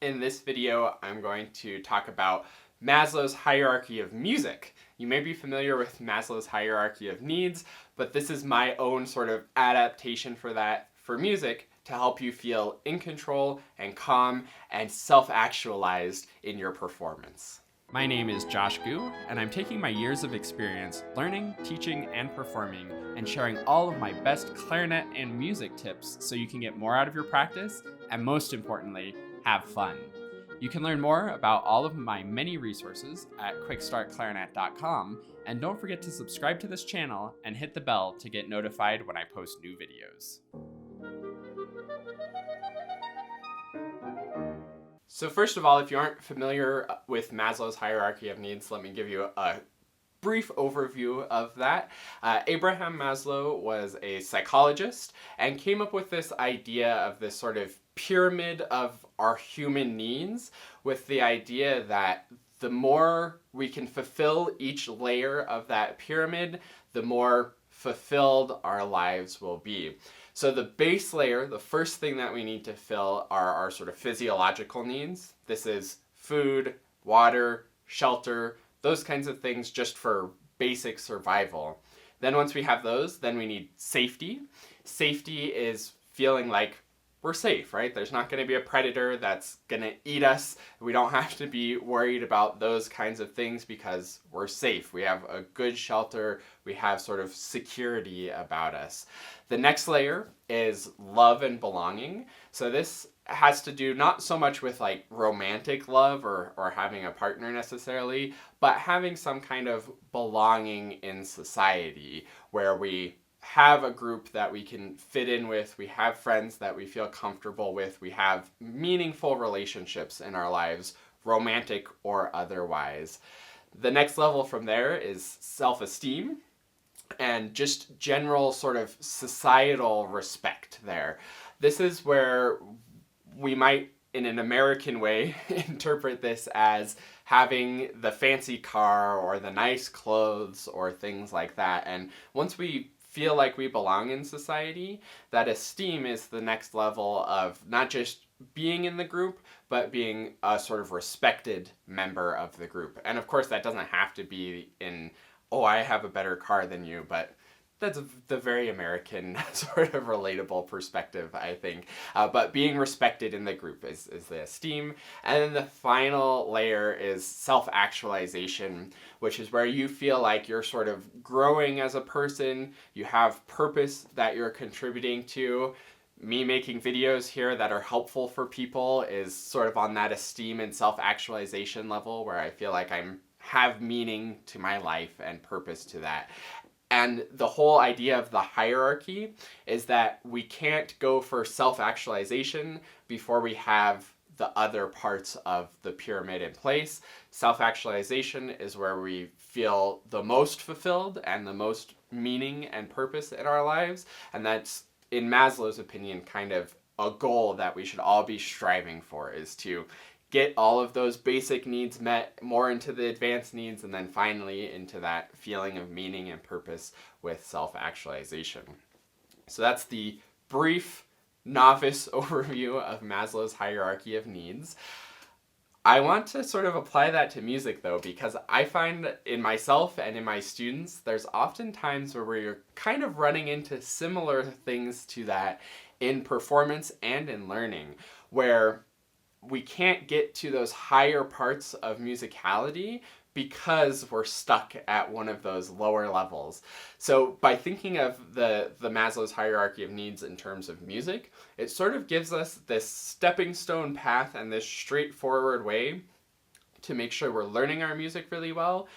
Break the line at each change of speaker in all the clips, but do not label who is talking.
In this video, I'm going to talk about Maslow's hierarchy of music. You may be familiar with Maslow's hierarchy of needs, but this is my own sort of adaptation for that for music to help you feel in control and calm and self-actualized in your performance. My name is Josh Gu, and I'm taking my years of experience learning, teaching, and performing, and sharing all of my best clarinet and music tips so you can get more out of your practice, and most importantly, have fun. You can learn more about all of my many resources at QuickStartClarinet.com, and don't forget to subscribe to this channel and hit the bell to get notified when I post new videos. So first of all, if you aren't familiar with Maslow's hierarchy of needs, let me give you a brief overview of that. Abraham Maslow was a psychologist and came up with this idea of this sort of pyramid of our human needs, with the idea that the more we can fulfill each layer of that pyramid, the more fulfilled our lives will be. So the base layer, the first thing that we need to fill are our sort of physiological needs. This is food, water, shelter, those kinds of things just for basic survival. Then once we have those, then we need safety. Safety is feeling like we're safe, right? There's not going to be a predator that's going to eat us. We don't have to be worried about those kinds of things because we're safe. We have a good shelter. We have sort of security about us. The next layer is love and belonging. So this has to do not so much with like romantic love or having a partner necessarily, but having some kind of belonging in society where we have a group that we can fit in with, we have friends that we feel comfortable with, we have meaningful relationships in our lives, romantic or otherwise. The next level from there is self-esteem and just general sort of societal respect there. This is where we might, in an American way, interpret this as having the fancy car or the nice clothes or things like that. And once we feel like we belong in society, that esteem is the next level of not just being in the group, but being a sort of respected member of the group. And of course, that doesn't have to be in, oh, I have a better car than you, but that's the very American sort of relatable perspective, I think. But being respected in the group is the esteem. And then the final layer is self-actualization, which is where you feel like you're sort of growing as a person, you have purpose that you're contributing to. Me making videos here that are helpful for people is sort of on that esteem and self-actualization level where I feel like have meaning to my life and purpose to that. And the whole idea of the hierarchy is that we can't go for self-actualization before we have the other parts of the pyramid in place. Self-actualization is where we feel the most fulfilled and the most meaning and purpose in our lives. And that's, in Maslow's opinion, kind of a goal that we should all be striving for, is to get all of those basic needs met, more into the advanced needs, and then finally into that feeling of meaning and purpose with self-actualization. So that's the brief novice overview of Maslow's hierarchy of needs. I want to sort of apply that to music though, because I find in myself and in my students, there's often times where we're kind of running into similar things to that in performance and in learning, where we can't get to those higher parts of musicality because we're stuck at one of those lower levels. So by thinking of the Maslow's hierarchy of needs in terms of music, it sort of gives us this stepping stone path and this straightforward way to make sure we're learning our music really well,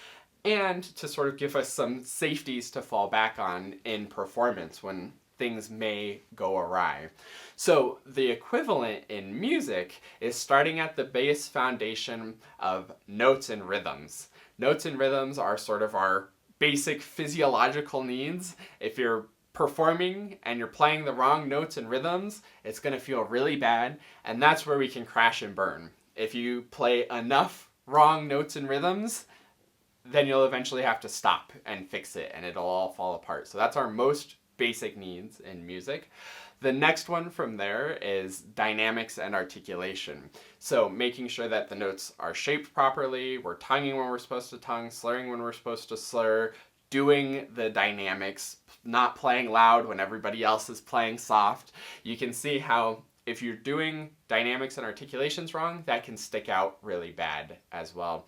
and to sort of give us some safeties to fall back on in performance when things may go awry. So the equivalent in music is starting at the base foundation of notes and rhythms. Notes and rhythms are sort of our basic physiological needs. If you're performing and you're playing the wrong notes and rhythms, it's going to feel really bad, and that's where we can crash and burn. If you play enough wrong notes and rhythms, then you'll eventually have to stop and fix it, and it'll all fall apart. So that's our most basic needs in music. The next one from there is dynamics and articulation. So making sure that the notes are shaped properly, we're tonguing when we're supposed to tongue, slurring when we're supposed to slur, doing the dynamics, not playing loud when everybody else is playing soft. You can see how if you're doing dynamics and articulations wrong, that can stick out really bad as well.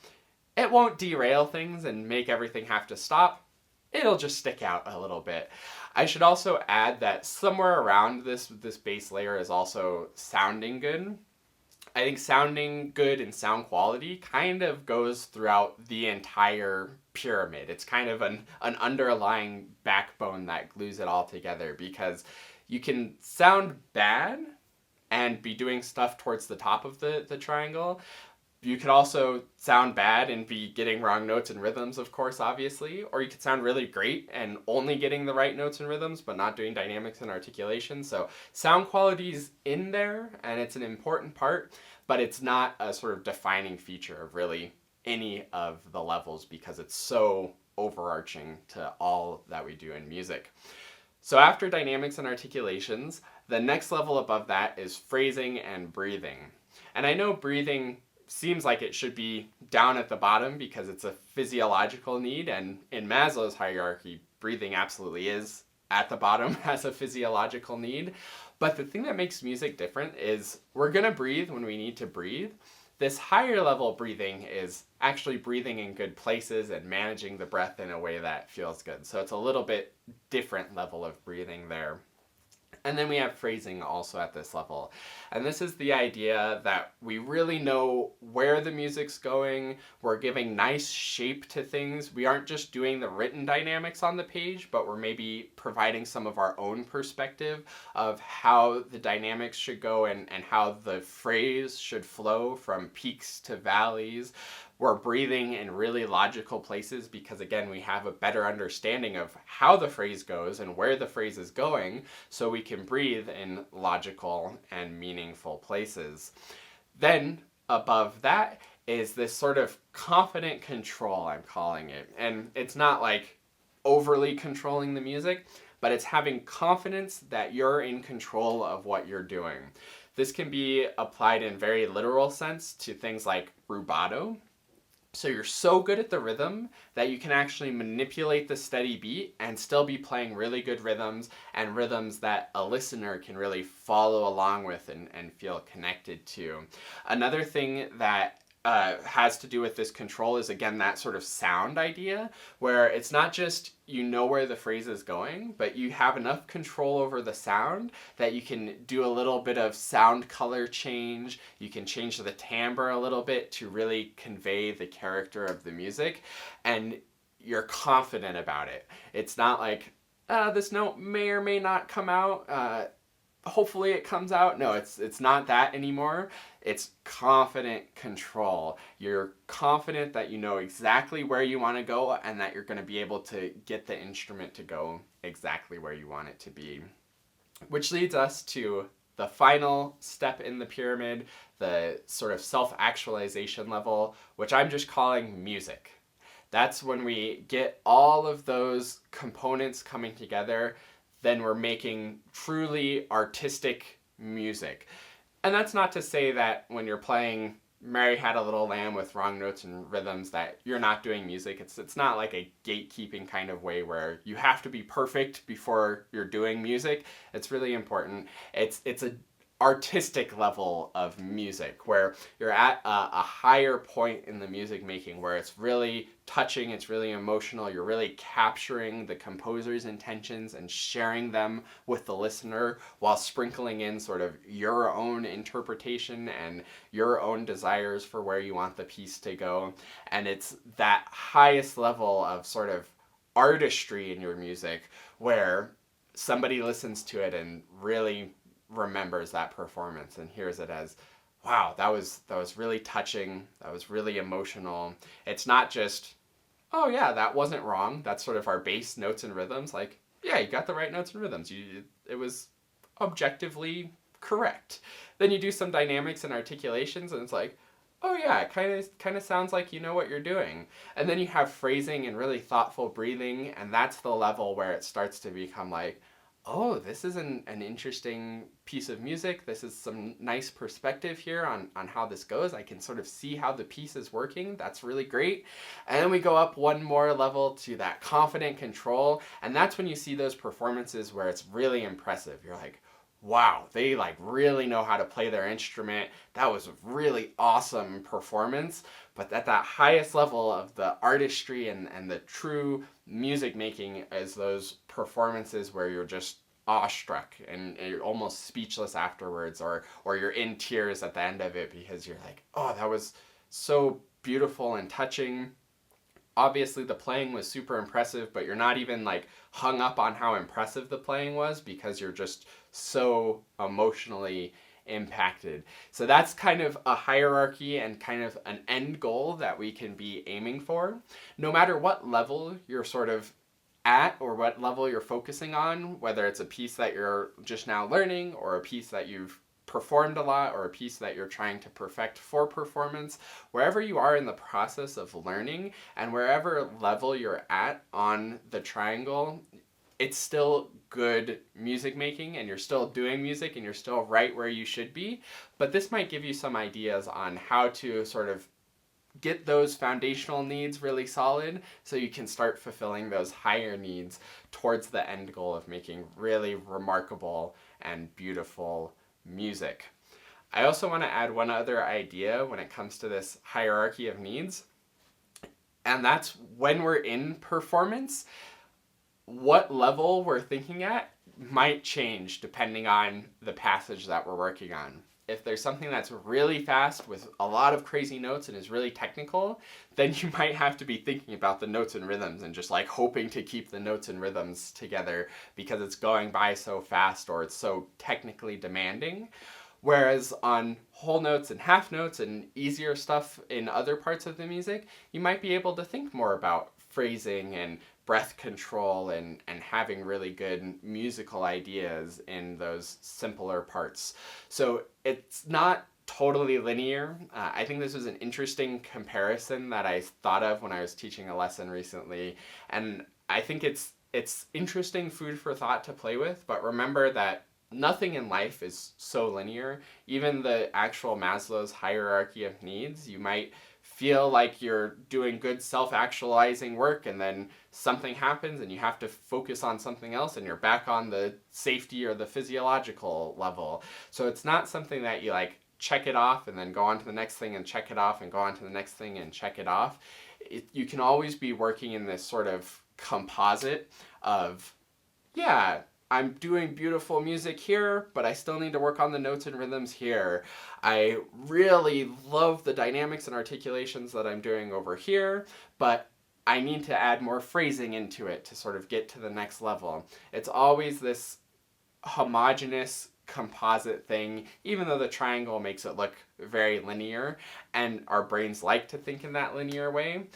It won't derail things and make everything have to stop. It'll just stick out a little bit. I should also add that somewhere around this base layer is also sounding good. I think sounding good and sound quality kind of goes throughout the entire pyramid. It's kind of an underlying backbone that glues it all together, because you can sound bad and be doing stuff towards the top of the triangle. You could also sound bad and be getting wrong notes and rhythms, of course, obviously. Or you could sound really great and only getting the right notes and rhythms, but not doing dynamics and articulation. So sound quality is in there, and it's an important part, but it's not a sort of defining feature of really any of the levels, because it's so overarching to all that we do in music. So after dynamics and articulations, the next level above that is phrasing and breathing. And I know breathing seems like it should be down at the bottom because it's a physiological need, and in Maslow's hierarchy, breathing absolutely is at the bottom as a physiological need. But the thing that makes music different is we're gonna breathe when we need to breathe. This higher level breathing is actually breathing in good places and managing the breath in a way that feels good. So it's a little bit different level of breathing there. And then we have phrasing also at this level. And this is the idea that we really know where the music's going. We're giving nice shape to things. We aren't just doing the written dynamics on the page, but we're maybe providing some of our own perspective of how the dynamics should go and how the phrase should flow from peaks to valleys. We're breathing in really logical places because, again, we have a better understanding of how the phrase goes and where the phrase is going, so we can breathe in logical and meaningful places. Then, above that is this sort of confident control, I'm calling it. And it's not like overly controlling the music, but it's having confidence that you're in control of what you're doing. This can be applied in very literal sense to things like rubato. So you're so good at the rhythm that you can actually manipulate the steady beat and still be playing really good rhythms, and rhythms that a listener can really follow along with and feel connected to. Another thing that has to do with this control is, again, that sort of sound idea, where it's not just you know where the phrase is going, but you have enough control over the sound that you can do a little bit of sound color change. You can change the timbre a little bit to really convey the character of the music, and you're confident about it. It's not like, this note may or may not come out, hopefully it comes out. No, it's not that anymore. It's confident control. You're confident that you know exactly where you want to go and that you're going to be able to get the instrument to go exactly where you want it to be. Which leads us to the final step in the pyramid, the sort of self-actualization level, which I'm just calling music. That's when we get all of those components coming together. Then we're making truly artistic music. And that's not to say that when you're playing Mary Had a Little Lamb with wrong notes and rhythms that you're not doing music. It's not like a gatekeeping kind of way where you have to be perfect before you're doing music. It's really important. It's a artistic level of music where you're at a higher point in the music making where it's really touching, it's really emotional, you're really capturing the composer's intentions and sharing them with the listener while sprinkling in sort of your own interpretation and your own desires for where you want the piece to go. And it's that highest level of sort of artistry in your music where somebody listens to it and really remembers that performance and hears it as, wow, that was really touching, that was really emotional. It's not just, oh yeah, that wasn't wrong. That's sort of our base notes and rhythms. Like, yeah, you got the right notes and rhythms. It was objectively correct. Then you do some dynamics and articulations and it's like, oh yeah, it kind of sounds like you know what you're doing. And then you have phrasing and really thoughtful breathing, and that's the level where it starts to become like, oh, this is an interesting piece of music. This is some nice perspective here on how this goes. I can sort of see how the piece is working. That's really great. And then we go up one more level to that confident control. And that's when you see those performances where it's really impressive. You're like, wow, they like really know how to play their instrument. That was a really awesome performance. But at that highest level of the artistry and the true music making is those performances where you're just awestruck and you're almost speechless afterwards, or you're in tears at the end of it because you're like, oh, that was so beautiful and touching. Obviously the playing was super impressive, but you're not even like hung up on how impressive the playing was because you're just so emotionally impacted. So that's kind of a hierarchy and kind of an end goal that we can be aiming for. No matter what level you're sort of at or what level you're focusing on, whether it's a piece that you're just now learning or a piece that you've performed a lot or a piece that you're trying to perfect for performance, wherever you are in the process of learning and wherever level you're at on the triangle, it's still good music making and you're still doing music and you're still right where you should be. But this might give you some ideas on how to sort of get those foundational needs really solid so you can start fulfilling those higher needs towards the end goal of making really remarkable and beautiful music. I also want to add one other idea when it comes to this hierarchy of needs, and that's when we're in performance, what level we're thinking at might change depending on the passage that we're working on. If there's something that's really fast with a lot of crazy notes and is really technical, then you might have to be thinking about the notes and rhythms and just like hoping to keep the notes and rhythms together because it's going by so fast or it's so technically demanding. Whereas on whole notes and half notes and easier stuff in other parts of the music, you might be able to think more about phrasing and breath control and having really good musical ideas in those simpler parts. So it's not totally linear. I think this was an interesting comparison that I thought of when I was teaching a lesson recently, and I think it's interesting food for thought to play with, but remember that nothing in life is so linear. Even the actual Maslow's hierarchy of needs, you might feel like you're doing good self-actualizing work and then something happens and you have to focus on something else and you're back on the safety or the physiological level. So it's not something that you like check it off and then go on to the next thing and check it off and go on to the next thing and check it off. You can always be working in this sort of composite of, yeah, I'm doing beautiful music here, but I still need to work on the notes and rhythms here. I really love the dynamics and articulations that I'm doing over here, but I need to add more phrasing into it to sort of get to the next level. It's always this homogeneous composite thing, even though the triangle makes it look very linear, and our brains like to think in that linear way.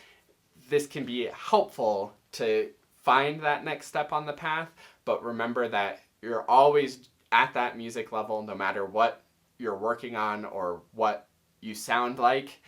This can be helpful to find that next step on the path, but remember that you're always at that music level no matter what you're working on or what you sound like.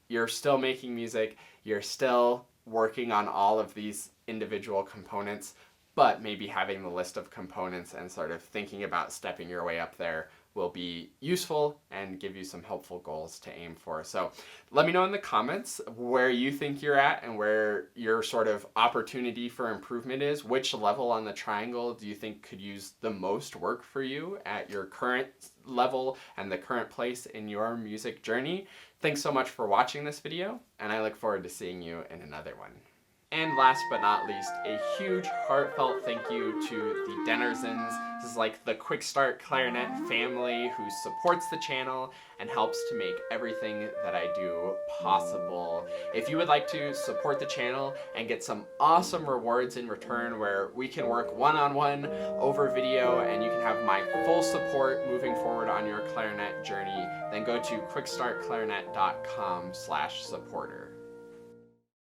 You're still making music, you're still working on all of these individual components, but maybe having the list of components and sort of thinking about stepping your way up there will be useful and give you some helpful goals to aim for. So let me know in the comments where you think you're at and where your sort of opportunity for improvement is. Which level on the triangle do you think could use the most work for you at your current level and the current place in your music journey? Thanks so much for watching this video, and I look forward to seeing you in another one. And last but not least, a huge heartfelt thank you to the Dennersons. This is like the QuickStart Clarinet family who supports the channel and helps to make everything that I do possible. If you would like to support the channel and get some awesome rewards in return where we can work one-on-one over video and you can have my full support moving forward on your clarinet journey, then go to quickstartclarinet.com/supporter.